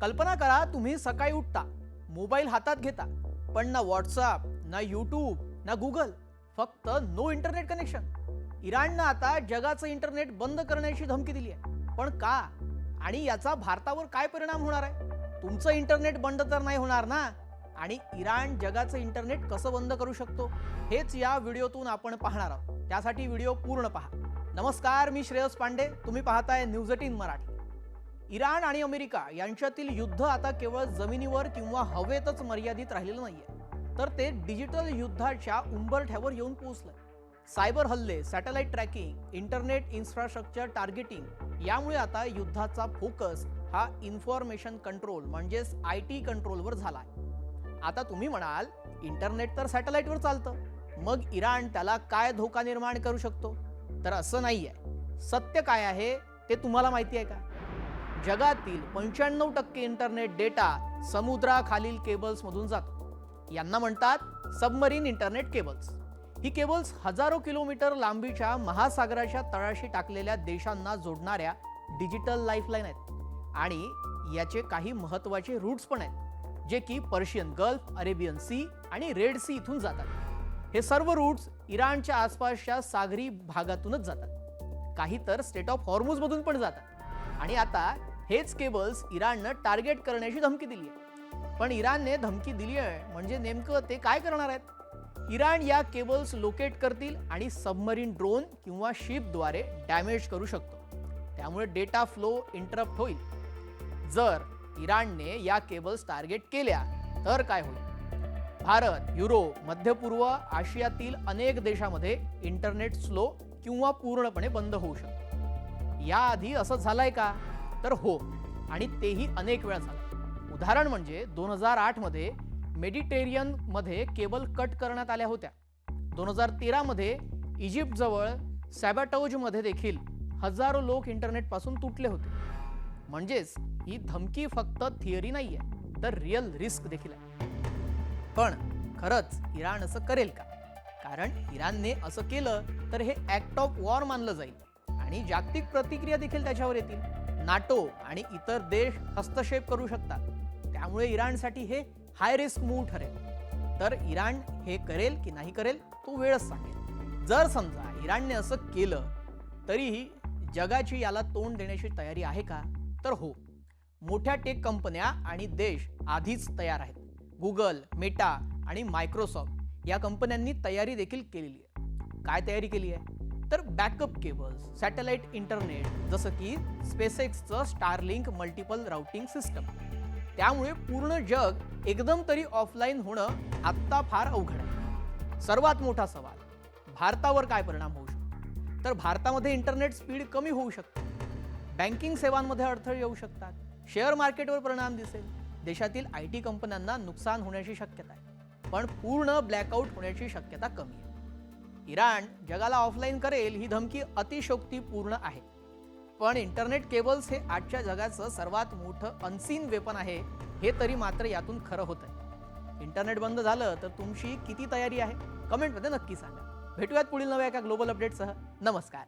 कल्पना करा, तुम्ही सकाळी उठता, मोबाईल हातात घेता, पण ना व्हॉट्सअप, ना यूट्यूब, ना गुगल, फक्त नो इंटरनेट कनेक्शन. इराणनं आता जगाचं इंटरनेट बंद करण्याची धमकी दिली आहे. पण का? आणि याचा भारतावर काय परिणाम होणार आहे? तुमचं इंटरनेट बंद तर नाही होणार ना? आणि इराण जगाचं इंटरनेट कसं बंद करू शकतो, हेच या व्हिडिओतून आपण पाहणार आहोत. त्यासाठी व्हिडिओ पूर्ण पहा. नमस्कार, मी श्रेयस पांडे. तुम्ही पाहताय न्यूज 18 मराठी. इराण आणि अमेरिका यांच्यातील युद्ध आता केवळ जमिनीवर किंवा हवेतच मर्यादित राहिलेलं नाहीये, तर ते डिजिटल युद्धाच्या उंबरठ्यावर येऊन पोहोचलंय. सायबर हल्ले, satellite tracking, internet infrastructure targeting यामुळे आता युद्धाचा फोकस हा इन्फॉर्मेशन कंट्रोल म्हणजेच IT कंट्रोलवर झालाय. आता तुम्ही म्हणाल, इंटरनेट तर सॅटेलाइटवर चालतं, मग इराण त्याला काय धोका निर्माण करू शकतो? तर असं नाहीये. सत्य काय आहे ते तुम्हाला माहिती आहे का? जगातील 95% इंटरनेट डेटा समुद्राखालील केबल्स मधून जातो. यांना म्हणतात सबमरीन इंटरनेट केबल्स. ही केबल्स हजारो किलोमीटर लांबीच्या महासागराच्या तळाशी टाकलेल्या देशांना जोडणाऱ्या डिजिटल लाईफलाईन आहेत. आणि याचे काही महत्त्वाचे रूट्स पण आहेत, जे की पर्शियन गल्फ, अरेबियन सी आणि रेड सी इथून जातात. हे सर्व रूट्स इराणच्या आसपासच्या सागरी भागातूनच जातात. काही तर स्टेट ऑफ हॉर्मुझ मधून पण जातात. आणि आता हेच केबल्स इराणनं टार्गेट करण्याची धमकी दिली आहे. पण इराणने धमकी दिली आहे म्हणजे नेमकं ते काय करणार आहेत? इराण या केबल्स लोकेट करतील आणि सबमरीन ड्रोन किंवा शिपद्वारे डॅमेज करू शकतो. त्यामुळे डेटा फ्लो इंटरप्ट होईल. जर इराणने या केबल्स टार्गेट केल्या तर काय होईल? भारत, युरोप, मध्य पूर्व आशियातील अनेक देशांमध्ये इंटरनेट स्लो किंवा पूर्णपणे बंद होऊ शकतो. याआधी असं झालंय का? तर हो, आणि तेही अनेक वेळा झालं. उदाहरण म्हणजे 2008 मध्ये मेडिटेरियन मध्ये केबल कट करण्यात आल्या होत्या. 2013 मध्ये इजिप्त जवळ सॅबाटोज मध्ये देखील हजारो लोक इंटरनेट पासून तुटले होते. म्हणजेच ही धमकी फक्त थिअरी नाहीये, तर रिअल रिस्क देखील आहे. पण खरंच इराण असं करेल का? कारण इराणने असं केलं तर हे ऍक्ट ऑफ वॉर मानलं जाईल आणि जागतिक प्रतिक्रिया देखील त्याच्यावर येतील. नाटो आणि इतर देश हस्तक्षेप करू शकतात. त्यामुळे इराणसाठी हे हाय रिस्क मूव्ह ठरेल. तर इराण हे करेल की नाही करेल तो वेळच सांगेल. जर समजा इराणने असं केलं तरीही जगाची याला तोंड देण्याची तयारी आहे का? तर हो, मोठ्या टेक कंपन्या आणि देश आधीच तयार आहेत. गुगल, मेटा आणि मायक्रोसॉफ्ट या कंपन्यांनी तयारी देखील केलेली आहे. काय तयारी केली आहे? तर बॅकअप केबल्स, सॅटेलाइट इंटरनेट, जसं की स्पेसएक्सचं स्टारलिंक मल्टिपल राउटिंग सिस्टम. त्यामुळे पूर्ण जग एकदम तरी ऑफलाईन होणं आत्ता फार अवघड आहे. सर्वात मोठा सवाल, भारतावर काय परिणाम होऊ शकतो? तर भारतामध्ये इंटरनेट स्पीड कमी होऊ शकते. बँकिंग सेवांमध्ये अडथळे येऊ शकतात. शेअर मार्केटवर परिणाम दिसेल. देशातील IT कंपन्यांना नुकसान होण्याची शक्यता आहे. पण पूर्ण ब्लॅकआउट होण्याची शक्यता कमी आहे. इराण जगाला ऑफलाईन करेल ही धमकी अतिशयोक्तीपूर्ण आहे. पण इंटरनेट केबल्स हे आजच्या जगाचं सर्वात मोठं अनसीन वेपन आहे, हे तरी मात्र यातून खरं होत आहे. इंटरनेट बंद झालं तर तुमची किती तयारी आहे? कमेंटमध्ये नक्की सांगा. भेटूयात पुढील नव्या एका ग्लोबल अपडेटसह. नमस्कार.